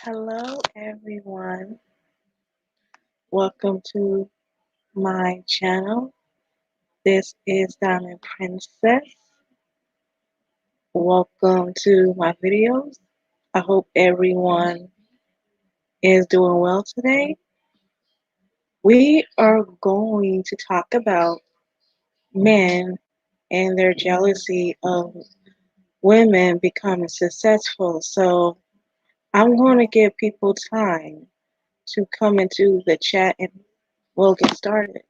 Hello, everyone. Welcome to my channel. This is Diamond Princess. Welcome to my videos. I hope everyone is doing well today. We are going to talk about men and their jealousy of women becoming successful. So I'm going to give people time to come into the chat and we'll get started.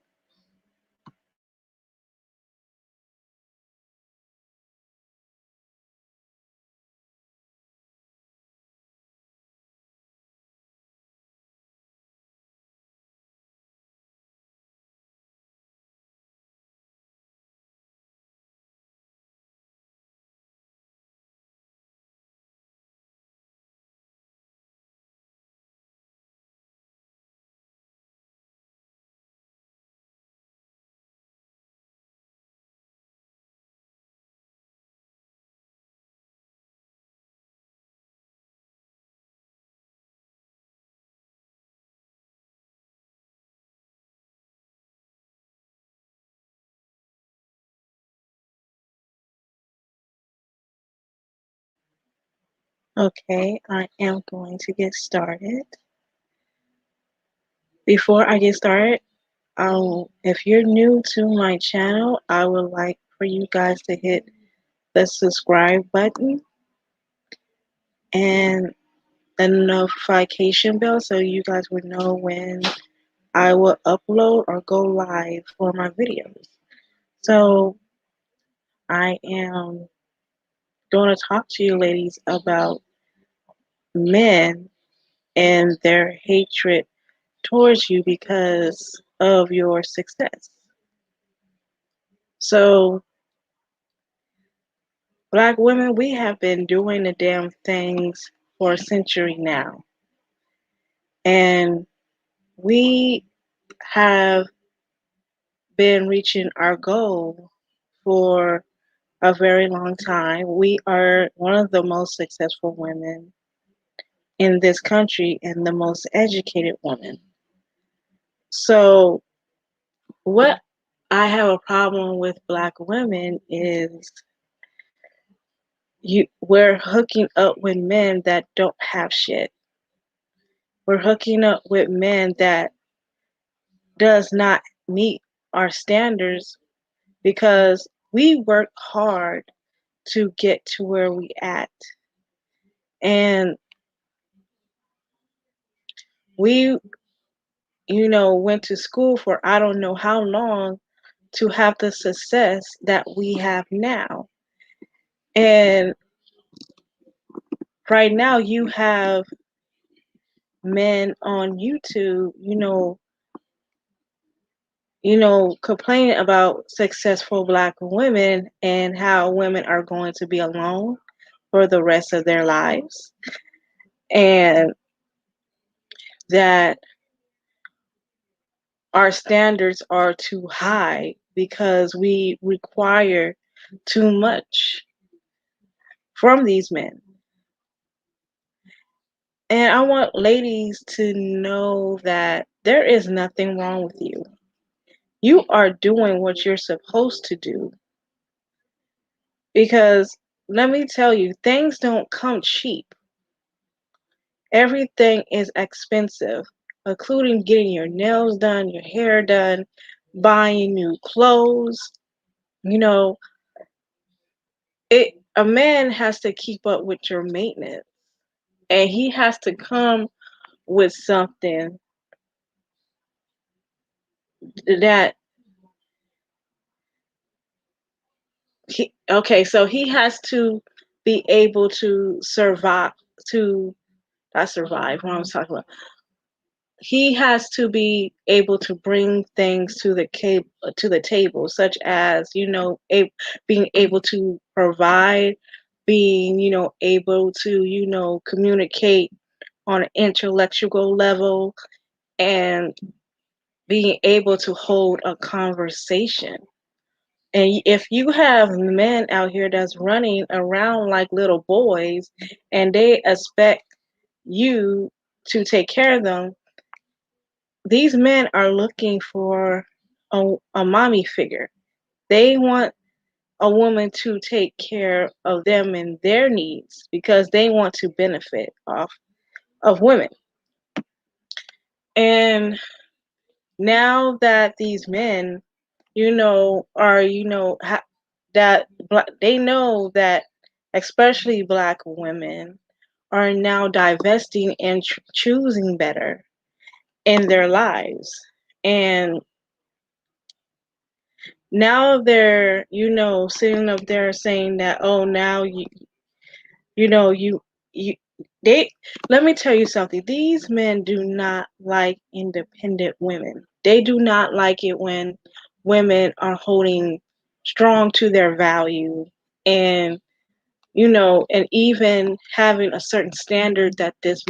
Okay, I am going to get started. Before I get started, if you're new to my channel, I would like for you guys to hit the subscribe button and the notification bell so you guys would know when I will upload or go live for my videos. So I am going to talk to you ladies about men and their hatred towards you because of your success. So Black women, we have been doing the damn things for a century now. And we have been reaching our goal for a very long time. We are one of the most successful women in this country and the most educated women. So, what I have a problem with Black women is we're hooking up with men that don't have shit. We're hooking up with men that does not meet our standards because we work hard to get to where we at. And we, went to school for I don't know how long to have the success that we have now. And right now you have men on YouTube, complaining about successful Black women and how women are going to be alone for the rest of their lives. And that our standards are too high because we require too much from these men. And I want ladies to know that there is nothing wrong with you. You are doing what you're supposed to do. Because let me tell you, things don't come cheap. Everything is expensive, including getting your nails done, your hair done, buying new clothes. You know, a man has to keep up with your maintenance, and he has to come with something that so he has to be able to survive, to not survive, what I'm talking about. He has to be able to bring things to the table, such as being able to provide, being able to communicate on an intellectual level, and being able to hold a conversation. And if you have men out here that's running around like little boys and they expect you to take care of them, these men are looking for a mommy figure. They want a woman to take care of them and their needs because they want to benefit off of women. And now that these men, are, that they know that especially black women are now divesting and choosing better in their lives. And now they're, sitting up there saying that, oh, now you know, you, they, let me tell you something. These men do not like independent women. They do not like it when women are holding strong to their value and, and even having a certain standard that these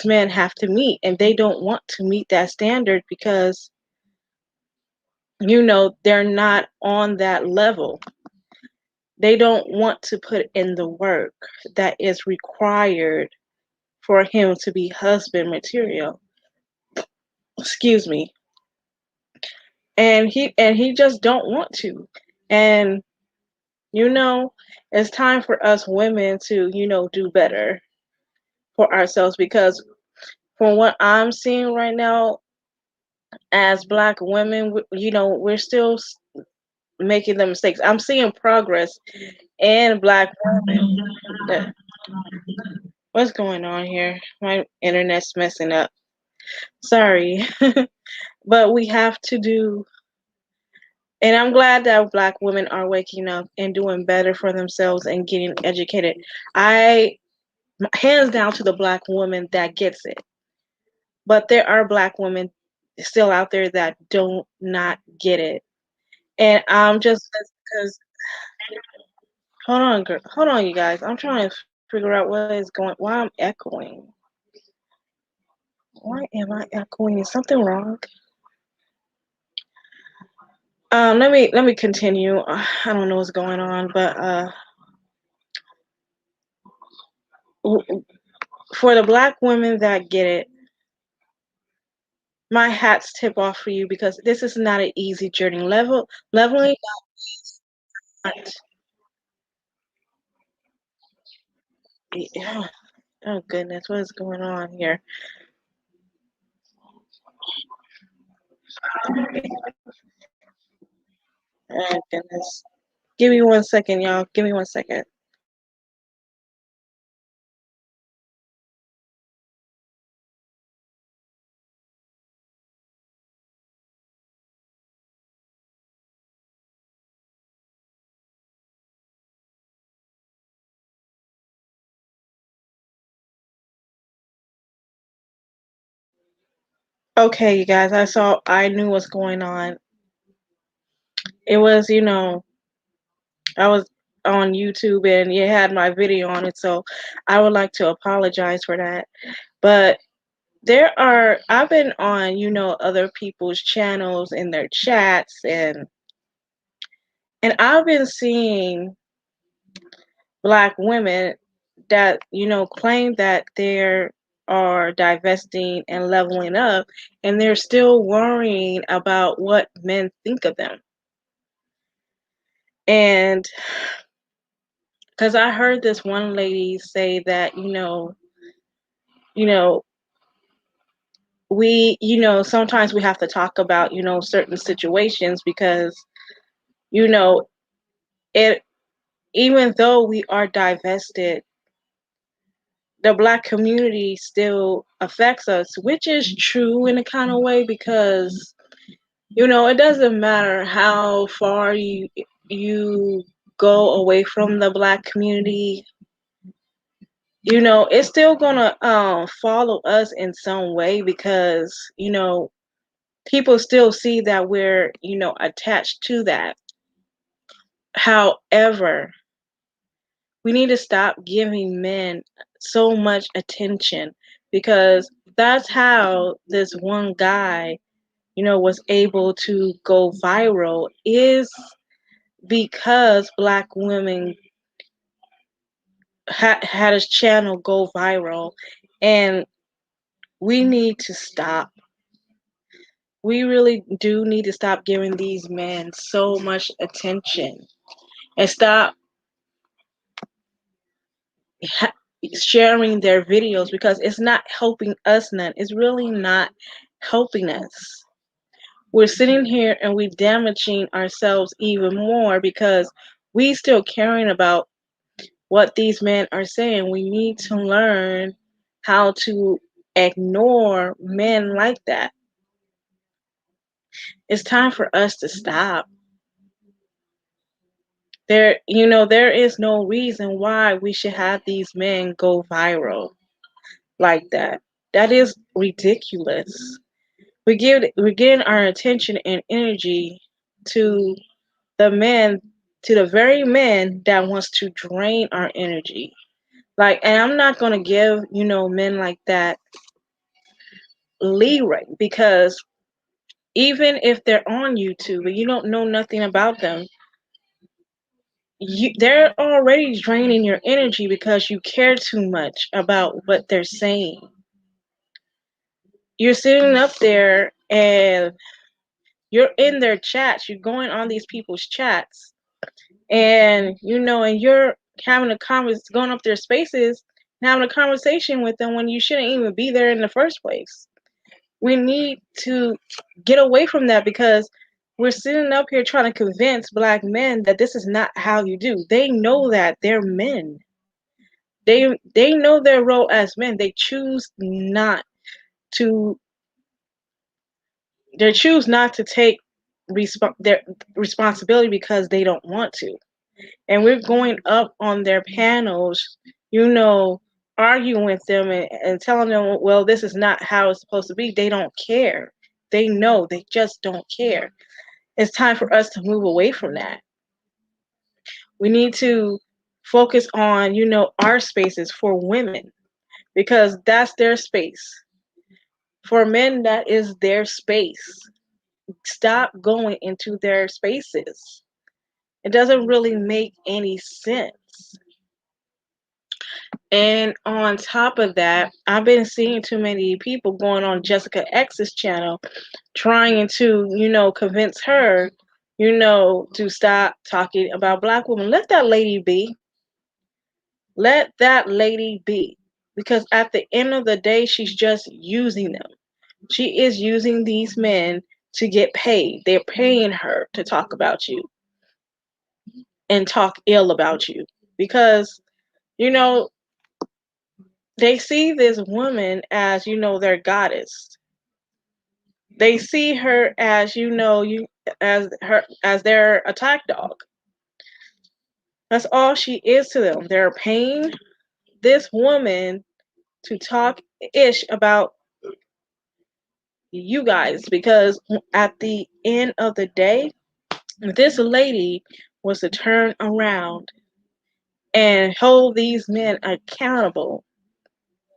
men have to meet, and they don't want to meet that standard because, they're not on that level. They don't want to put in the work that is required for him to be husband material. Excuse me. And he just don't want to. And you know, it's time for us women to, do better for ourselves because from what I'm seeing right now as black women, we're still making the mistakes. I'm seeing progress in black women. What's going on here? My internet's messing up. Sorry. But we have to do, and I'm glad that black women are waking up and doing better for themselves and getting educated. I hands down to the black woman that gets it. But there are black women still out there that don't not get it. And I'm just because hold on, girl, hold on, you guys. I'm trying to figure out what is going. Why I'm echoing? Why am I echoing? Is something wrong? Let me continue. I don't know what's going on, but for the black women that get it, my hats tip off for you because this is not an easy journey. Leveling not. Yeah. Oh goodness, what is going on here? Oh goodness. Give me 1 second, y'all. Give me 1 second. Okay, you guys, I knew what's going on. It was, I was on YouTube and it had my video on it, so I would like to apologize for that. But I've been on, other people's channels and their chats, and I've been seeing black women that, claim that they're are divesting and leveling up, and they're still worrying about what men think of them. And because I heard this one lady say that, you know, sometimes we have to talk about, certain situations because, you know, it even though we are divested, the black community still affects us, which is true in a kind of way because, it doesn't matter how far you go away from the black community, it's still gonna follow us in some way because, people still see that we're, attached to that. However, we need to stop giving men so much attention because that's how this one guy, was able to go viral is because black women had his channel go viral, and we need to stop. We really do need to stop giving these men so much attention and stop ha- sharing their videos because it's not helping us none. It's really not helping us. We're sitting here and we're damaging ourselves even more because we still caring about what these men are saying. We need to learn how to ignore men like that. It's time for us to stop. There is no reason why we should have these men go viral like that. That is ridiculous. We're giving our attention and energy to the men, to the very men that wants to drain our energy. Like, and I'm not gonna give men like that leeway because even if they're on YouTube and you don't know nothing about them, they're already draining your energy because you care too much about what they're saying. You're sitting up there and you're in their chats, you're going on these people's chats, and you're having a going up their spaces and having a conversation with them when you shouldn't even be there in the first place. We need to get away from that because we're sitting up here trying to convince black men that this is not how you do. They know that they're men. They know their role as men. To they choose not to take their responsibility because they don't want to. And we're going up on their panels, you know, arguing with them and telling them, well, this is not how it's supposed to be. They don't care. They know, they just don't care. It's time for us to move away from that. We need to focus on, our spaces for women because that's their space. For men, that is their space. Stop going into their spaces. It doesn't really make any sense. And on top of that, I've been seeing too many people going on Jessica X's channel trying to, convince her, to stop talking about black women. Let that lady be. Let that lady be. Because at the end of the day, she's just using them. She is using these men to get paid. They're paying her to talk about you and talk ill about you. Because, you know, they see this woman as, their goddess. They see her as, as their attack dog. That's all she is to them. They're paying this woman to talk ish about you guys because at the end of the day, this lady was to turn around and hold these men accountable.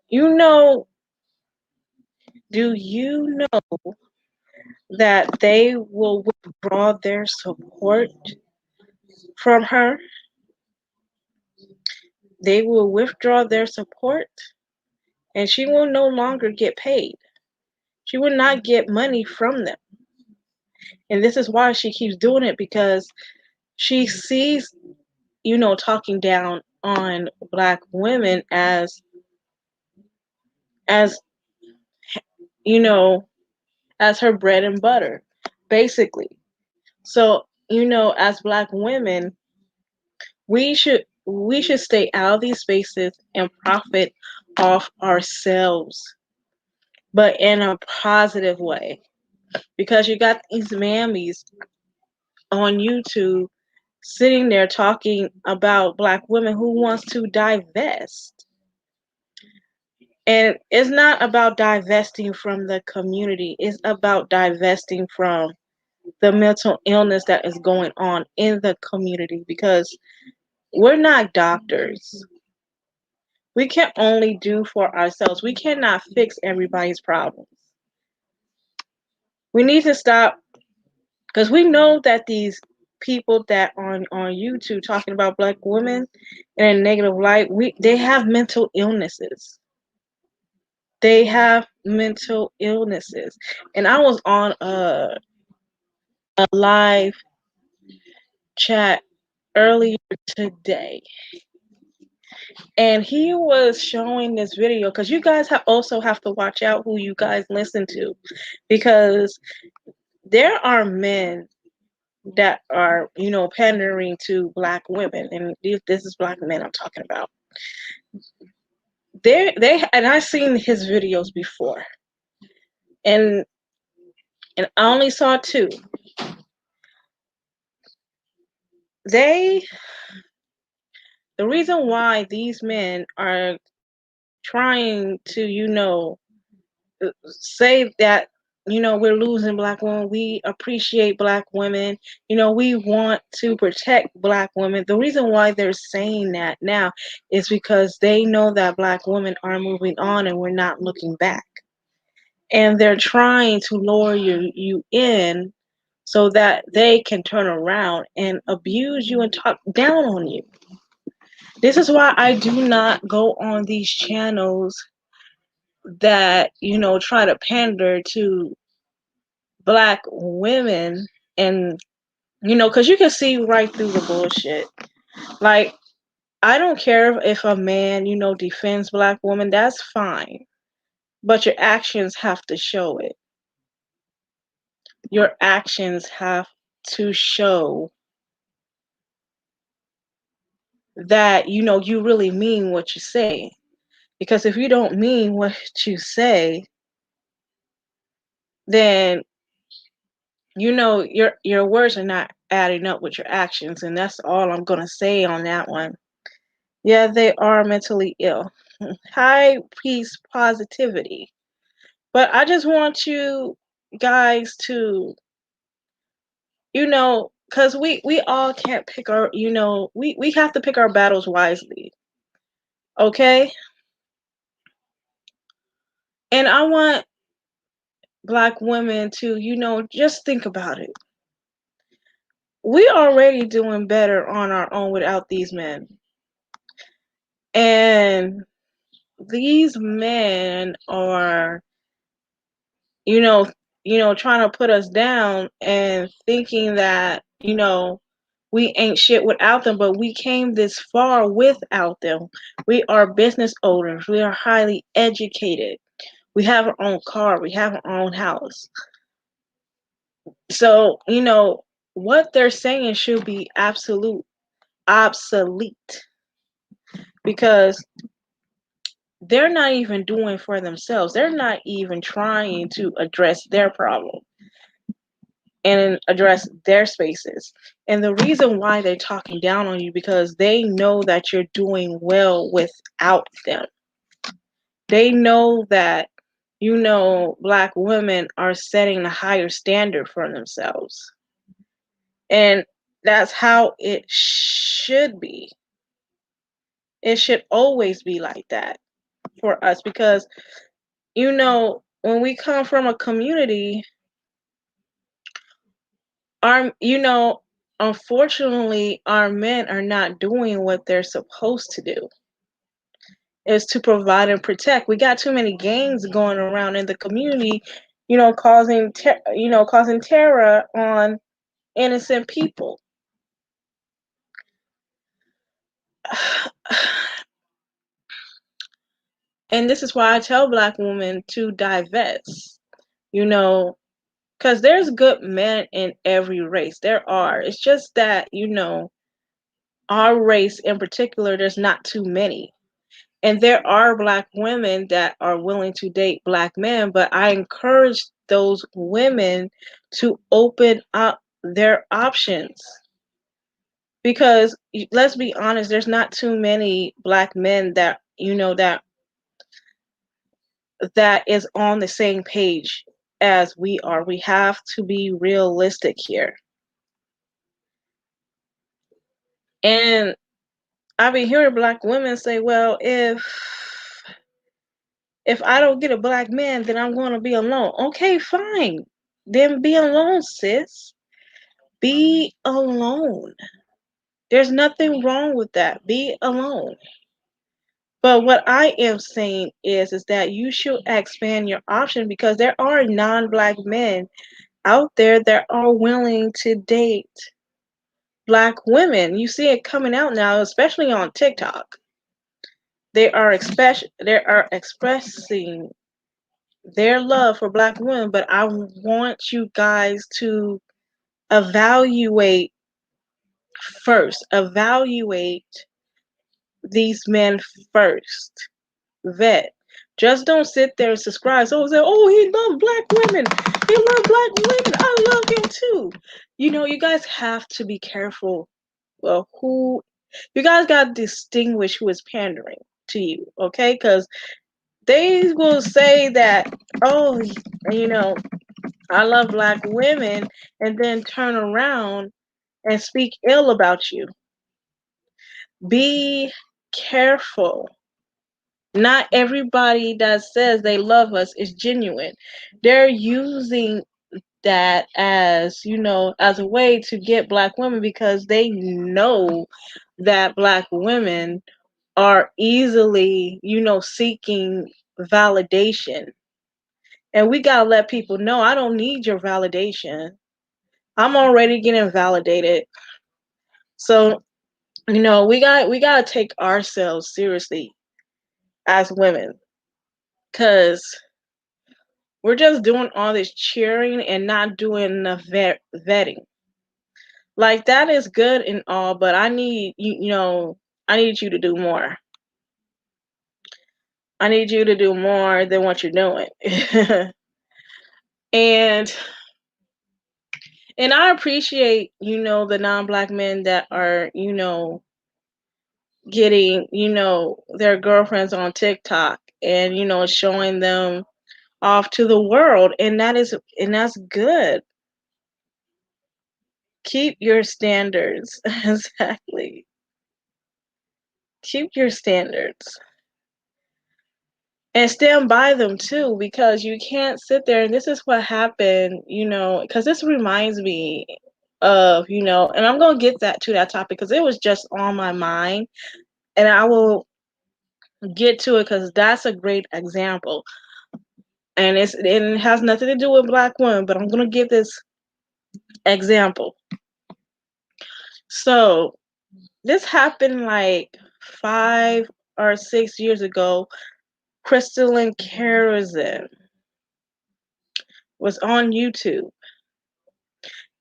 You know, do you know that they will withdraw their support from her? They will withdraw their support and she will no longer get paid. She will not get money from them. And this is why she keeps doing it because she sees, talking down on black women as you know, as her bread and butter, basically. So, as black women, we should stay out of these spaces and profit off ourselves, but in a positive way. Because you got these mammies on YouTube sitting there talking about black women who wants to divest. And it's not about divesting from the community. It's about divesting from the mental illness that is going on in the community because we're not doctors. We can only do for ourselves. We cannot fix everybody's problems. We need to stop because we know that these people that on YouTube talking about black women in a negative light, they have mental illnesses. They have mental illnesses. And I was on a live chat earlier today, and he was showing this video because you guys also have to watch out who you guys listen to, because there are men that are, pandering to black women, and this is black men I'm talking about. And I've seen his videos before, and I only saw two. The reason why these men are trying to, say that, we're losing black women, we appreciate black women, we want to protect black women. The reason why they're saying that now is because they know that black women are moving on and we're not looking back. And they're trying to lower you in so that they can turn around and abuse you and talk down on you. This is why I do not go on these channels that, try to pander to black women, and, because you can see right through the bullshit. Like, I don't care if a man, defends black women, that's fine. But your actions have to show it. Your actions have to show that, you really mean what you say. Because if you don't mean what you say, then your words are not adding up with your actions, and that's all I'm gonna say on that one. Yeah, they are mentally ill. High peace positivity. But I just want you guys to, because we all can't pick our, we have to pick our battles wisely. Okay? And I want black women to, just think about it. We already doing better on our own without these men. And these men are, you know, trying to put us down and thinking that, we ain't shit without them, but we came this far without them. We are business owners. We are highly educated. We have our own car. We have our own house. So, what they're saying should be obsolete, because they're not even doing for themselves. They're not even trying to address their problem and address their spaces. And the reason why they're talking down on you, because they know that you're doing well without them. They know that, black women are setting a higher standard for themselves. And that's how it should be. It should always be like that for us, because, when we come from a community, unfortunately, our men are not doing what they're supposed to do, is to provide and protect. We got too many gangs going around in the community, causing terror on innocent people. And this is why I tell black women to divest, because there's good men in every race. There are. It's just that, our race in particular, there's not too many. And there are black women that are willing to date black men, but I encourage those women to open up their options. Because let's be honest, there's not too many black men that, that is on the same page as we are. We have to be realistic here. And I've been hearing black women say, well, if I don't get a black man, then I'm going to be alone. Okay, fine. Then be alone, sis. Be alone. There's nothing wrong with that. Be alone. But what I am saying is that you should expand your option because there are non-black men out there that are willing to date black women. You see it coming out now, especially on TikTok. They are expressing their love for black women, but I want you guys to evaluate first. Evaluate these men first. Vet. Just don't sit there and subscribe. So say, oh, he loves black women. He loves black women. I love him too. You guys have to be careful. Well, who you guys got to distinguish who is pandering to you, okay? Because they will say that, oh, you know, I love black women, and then turn around and speak ill about you. Be careful. Not everybody that says they love us is genuine. They're using that as, as a way to get black women because they know that black women are easily, seeking validation. And we got to let people know I don't need your validation. I'm already getting validated. So, we got to take ourselves seriously as women cuz we're just doing all this cheering and not doing enough vetting. Like that is good and all, but I need I need you to do more. I need you to do more than what you're doing. and and I appreciate, the non-black men that are, getting, their girlfriends on TikTok and, showing them off to the world, and that's good. Keep your standards. Exactly. Keep your standards and stand by them too, because you can't sit there, and this is what happened, because this reminds me of, and I'm going to get that to that topic because it was just on my mind, and I will get to it because that's a great example, and it has nothing to do with black women, but I'm going to give this example. So this happened like 5 or 6 years ago. Crystalline Kerosene was on YouTube,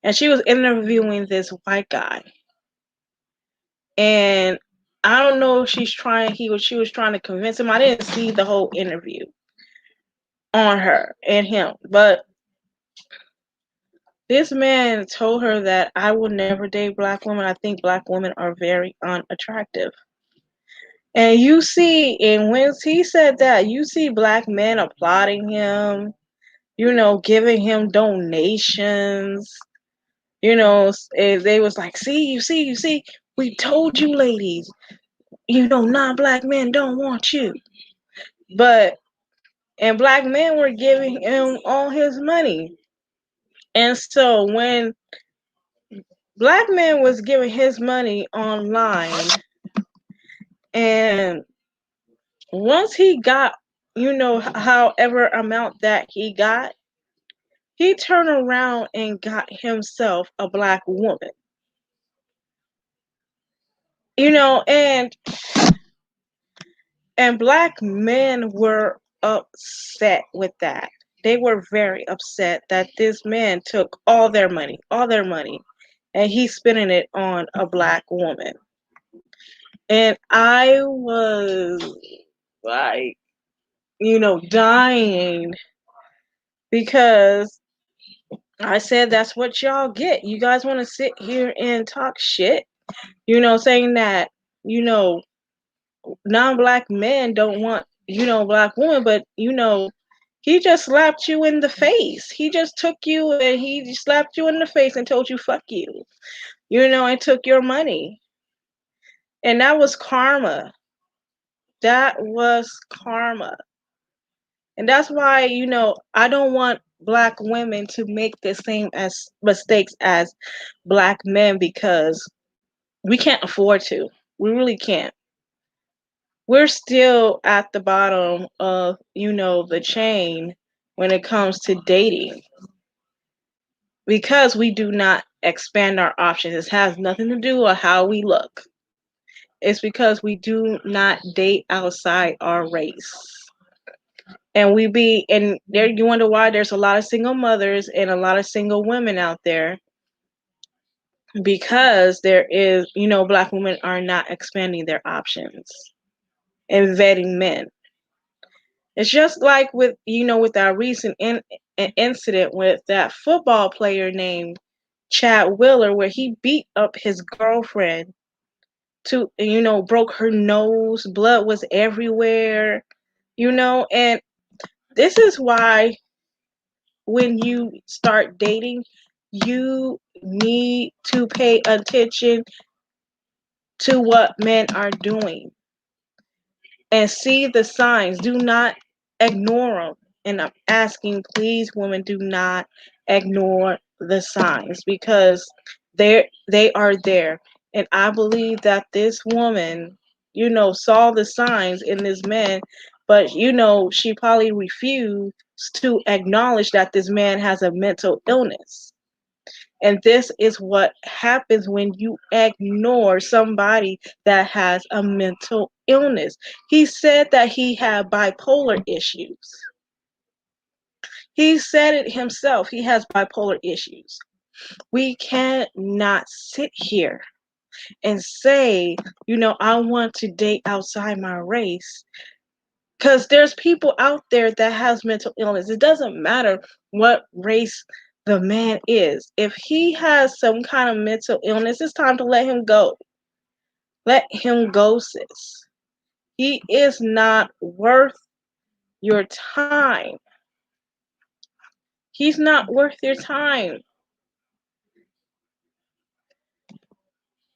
and she was interviewing this white guy. And I don't know if she was trying to convince him. I didn't see the whole interview on her and him, but this man told her that I will never date black women. I think black women are very unattractive. And when he said that, you see black men applauding him, giving him donations. They was like, see, you see, we told you ladies, non-black men don't want you. And black men were giving him all his money. And so when black man was giving his money online, and once he got, however amount that he turned around and got himself a black woman. And black men were upset with that. They were very upset that this man took all their money, and he's spending it on a black woman. And I was like, dying, because I said, that's what y'all get. You guys want to sit here and talk shit, saying that, you know, non-black men don't want, black women, but, he just slapped you in the face. He just took you and he slapped you in the face and told you, fuck you, and took your money. And that was karma. That was karma. And that's why, I don't want black women to make the same as mistakes as black men because we can't afford to. We really can't. We're still at the bottom of, the chain when it comes to dating because we do not expand our options. It has nothing to do with how we look. It's because we do not date outside our race. And and there you wonder why there's a lot of single mothers and a lot of single women out there because there is, black women are not expanding their options and vetting men. It's just like with, with our recent incident with that football player named Chad Wheeler, where he beat up his girlfriend to, broke her nose, blood was everywhere, and this is why when you start dating, you need to pay attention to what men are doing and see the signs. Do not ignore them. And I'm asking, please, women, do not ignore the signs because they are there. And I believe that this woman, saw the signs in this man, but she probably refused to acknowledge that this man has a mental illness. And this is what happens when you ignore somebody that has a mental illness. He said that he had bipolar issues. He said it himself. He has bipolar issues. We cannot sit here and say, I want to date outside my race. Because there's people out there that has mental illness. It doesn't matter what race the man is. If he has some kind of mental illness, it's time to let him go. Let him go, sis. He is not worth your time. He's not worth your time.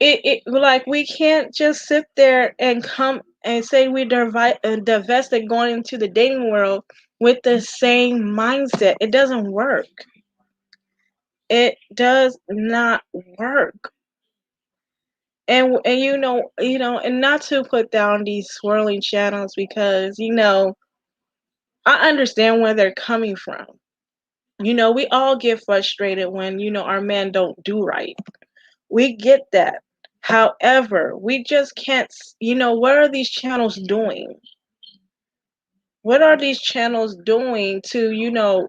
It like we can't just sit there and come and say we divested going into the dating world with the same mindset. It doesn't work. It does not work. And and not to put down these swirling channels because I understand where they're coming from. We all get frustrated when our men don't do right. We get that. However, we just can't, what are these channels doing? What are these channels doing to,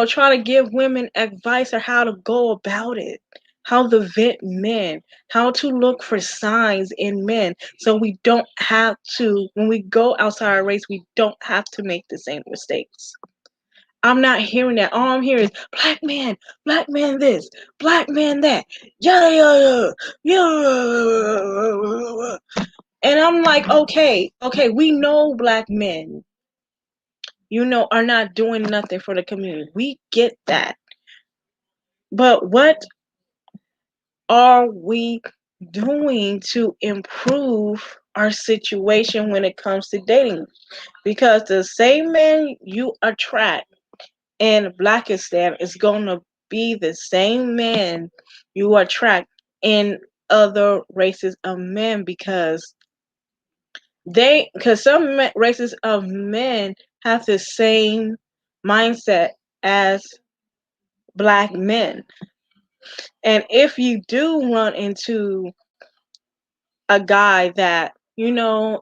try to give women advice on how to go about it, how to vet men, how to look for signs in men so we don't have to, when we go outside our race, we don't have to make the same mistakes. I'm not hearing that. All I'm hearing is black man this, black man that, yada yada yada. And I'm like, okay, we know black men, are not doing nothing for the community. We get that. But what are we doing to improve our situation when it comes to dating? Because the same man you attract in Blackistan is going to be the same man you attract in other races of men because some races of men have the same mindset as black men. And if you do run into a guy that,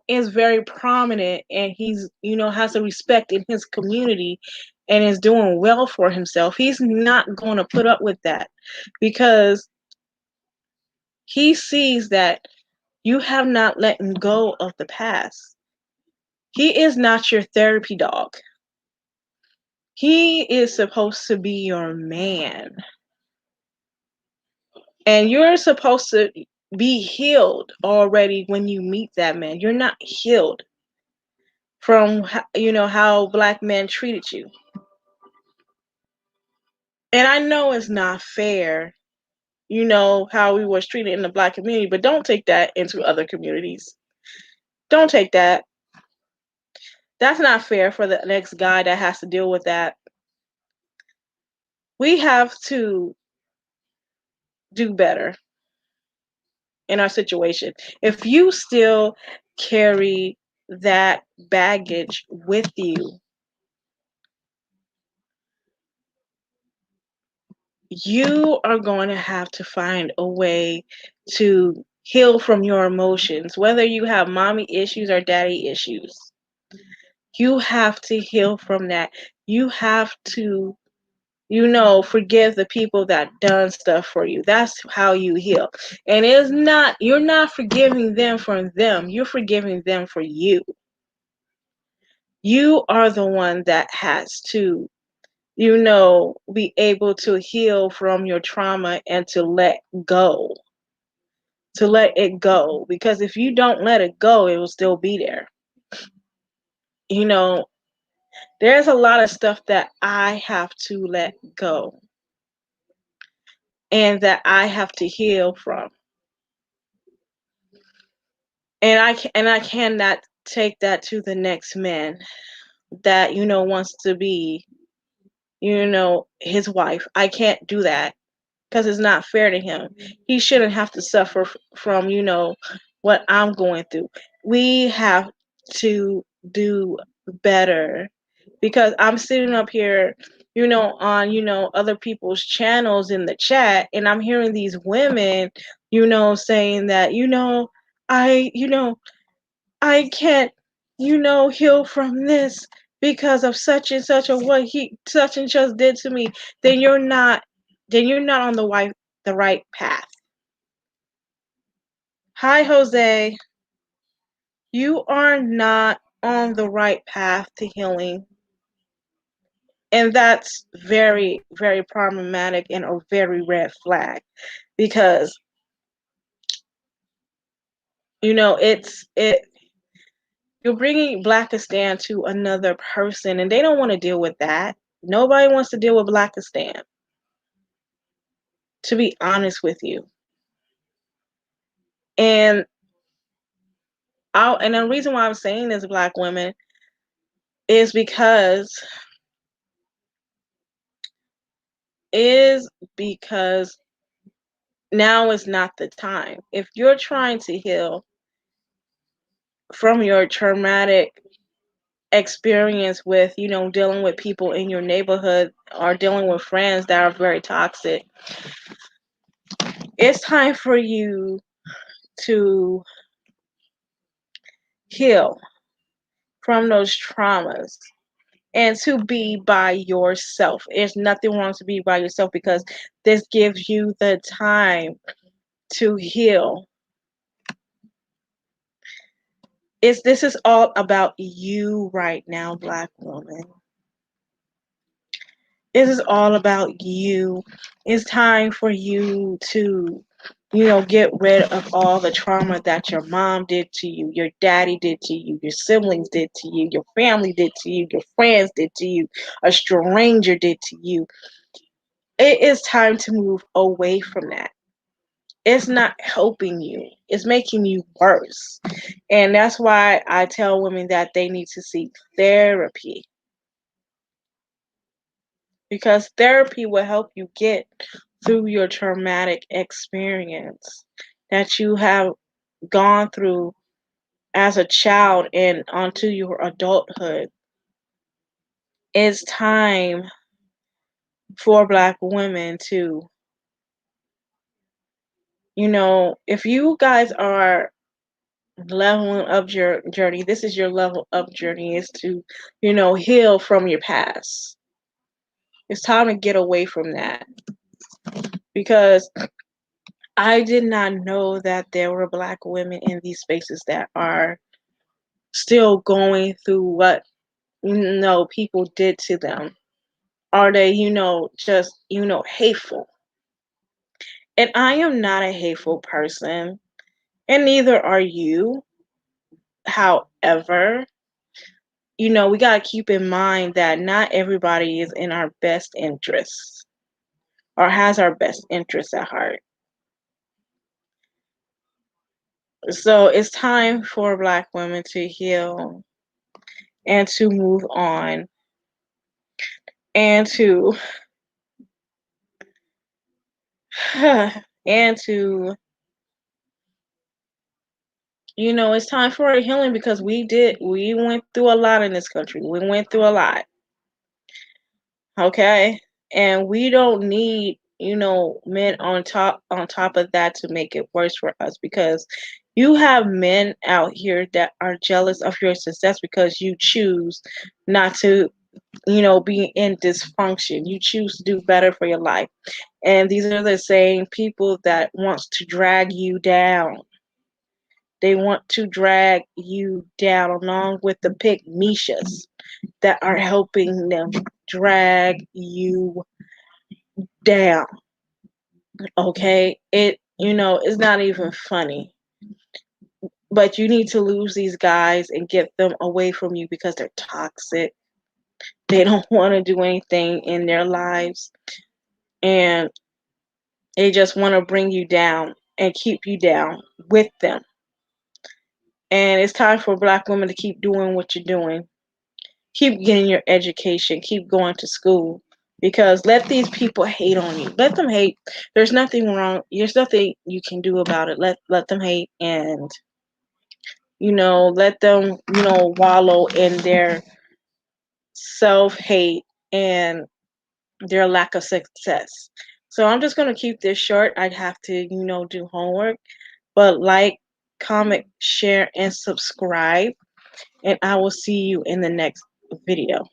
is very prominent and he's, has a respect in his community and is doing well for himself, he's not going to put up with that because he sees that you have not let go of the past. He is not your therapy dog. He is supposed to be your man. And you're supposed to be healed already when you meet that man. You're not healed from how black men treated you. And I know it's not fair, how we was treated in the black community, but don't take that into other communities. Don't take that. That's not fair for the next guy that has to deal with that. We have to do better in our situation. If you still carry that baggage with you, you are going to have to find a way to heal from your emotions, whether you have mommy issues or daddy issues. You have to heal from that. You have to, forgive the people that done stuff for you. That's how you heal. And it's not, you're not forgiving them for them. You're forgiving them for you. You are the one that has to, be able to heal from your trauma and to let go. To let it go. Because if you don't let it go, it will still be there. You know, there's a lot of stuff that I have to let go and that I have to heal from. And I cannot take that to the next man that wants to be his wife. I can't do that because it's not fair to him. He shouldn't have to suffer from what I'm going through. We have to do better because I'm sitting up here on other people's channels in the chat, and I'm hearing these women saying that I I can't, heal from this because of such and such or what he such and such did to me. Then you're not on the right path. Hi, Jose. You are not on the right path to healing. And that's very, very problematic and a very red flag because it you're bringing Blackistan to another person, and they don't want to deal with that. Nobody wants to deal with Blackistan, to be honest with you. And the reason why I'm saying this, Black women, is is because now is not the time. If you're trying to heal from your traumatic experience with, dealing with people in your neighborhood or dealing with friends that are very toxic, it's time for you to heal from those traumas and to be by yourself. There's nothing wrong to be by yourself because this gives you the time to heal. This is all about you right now, Black woman. This is all about you. It's time for you to, get rid of all the trauma that your mom did to you, your daddy did to you, your siblings did to you, your family did to you, your friends did to you, a stranger did to you. It is time to move away from that. It's not helping you. It's making you worse. And that's why I tell women that they need to seek therapy. Because therapy will help you get through your traumatic experience that you have gone through as a child and onto your adulthood. It's time for Black women to, if you guys are leveling up your journey, this is your level up journey, is to, heal from your past. It's time to get away from that because I did not know that there were Black women in these spaces that are still going through what people did to them. Are they, just, hateful? And I am not a hateful person, and neither are you. However, we got to keep in mind that not everybody is in our best interests or has our best interests at heart. So it's time for Black women to heal. and to move on and to and to it's time for a healing because we went through a lot in this country. We went through a lot. Okay? And we don't need, men on top of that to make it worse for us because you have men out here that are jealous of your success because you choose not to, be in dysfunction. You choose to do better for your life. And these are the same people that wants to drag you down. They want to drag you down along with the pygmishas that are helping them drag you down. Okay? It's not even funny. But you need to lose these guys and get them away from you because they're toxic. They don't want to do anything in their lives. And they just want to bring you down and keep you down with them. And it's time for Black women to keep doing what you're doing. Keep getting your education. Keep going to school. Because let these people hate on you. Let them hate. There's nothing wrong. There's nothing you can do about it. Let them hate and let them, wallow in their self hate and their lack of success. So I'm just gonna keep this short. I have to, do homework. But like, comment, share, and subscribe. And I will see you in the next video.